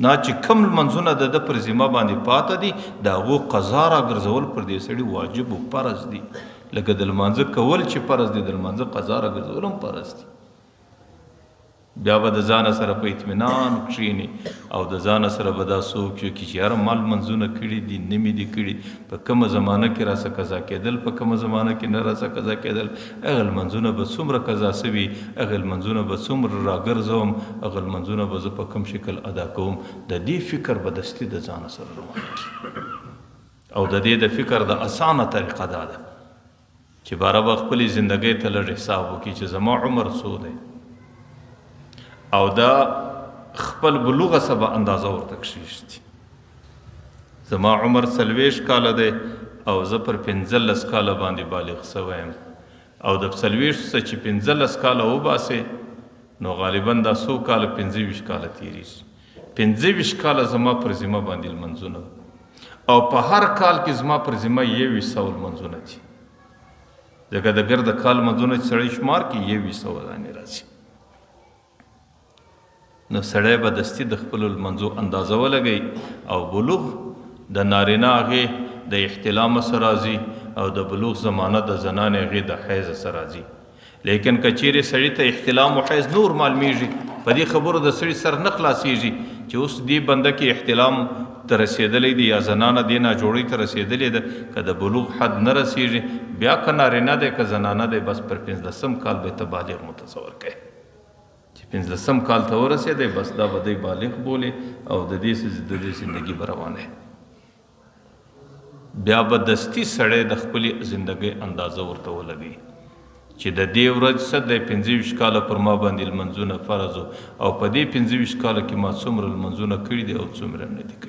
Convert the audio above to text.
نا چې کوم لمنځونه د ده پر ذمه باندې پاته دي د هغو قضا راګرځول پر دې سړي واجب و فرض دي. لکه د لمانځه کول چې فرض دي، د لمانځه قضا راګرځول هم فرض دي. بیا به د ځانه سره په اطمینان کښېني او د ځانه سره به دا سوچ وکړي چې یاره ما لمنځونه کړي دي نه مې دي کړي، په کومه زمانه کې راسه قضا کېدل، په کومه زمانه کې نه راسه قضا کېدل، هغه لمنځونه به څومره قضا سوي، هغه لمنځونه به څومره راګرځوم، هغه لمنځونه به زه په کوم شکل ادا کوم. د دې فکر به دستي د ځانه سره روان کړي. او د دې د فکر د اسانه طریقه دا ده چې باره به خپلې زندګۍ ته لږ حساب وکړي چې زما عمر څو دی او دا خپل بلوغه سبا اندازه ورته کښېږدي. زما عمر 40 کاله دی او زه پر 15 کاله باندې بالغ سوی یم او د 40 څخه چې 15 کاله وباسې نو غالبا دا څو کاله 25 کاله تېرېږي. 25 کاله زما پر ذمه باندې لمنځونه او په هر کال کې زما پر ذمه 2100 لمنځونه دي. ځکه د ګرده کال لمنځونه چې سړی شمار کړي 2100 ځانې راځي. نو سړی به دستي د خپلو لمنځو اندازه ولګوي او بلوغ د نارینه هغې د احتلام سره راځي او د بلوغ زمانه د زنانې هغې د حیض سره راځي. لیکن که چیرې سړي ته احتلام و حیض نور معلومیږي، په دې خبرو د سړي سر نه خلاصیږي چې اوس دې بنده کې احتلام ته رسېدلی دی یا زنانه دې ناجوړۍ ته رسېدلې ده، که د بلوغ حد نه رسېږي بیا که نارینه دی که زنانه دی بس پر 15 کال به ته بالغ متصور کوي. چې 15 کال ته ورسېدی بس دا به دی بالغ بولي او د دې زندګي به روانه. بیا به دستي سړی د خپلې زندګۍ اندازه ورته ولګوي چې د دې ورځ څه د 25 کاله پر ما باندې لمنځونه فرض او په دې 25 کاله کې ما څومره لمنځونه کړي دي او څومره نه دي کړي.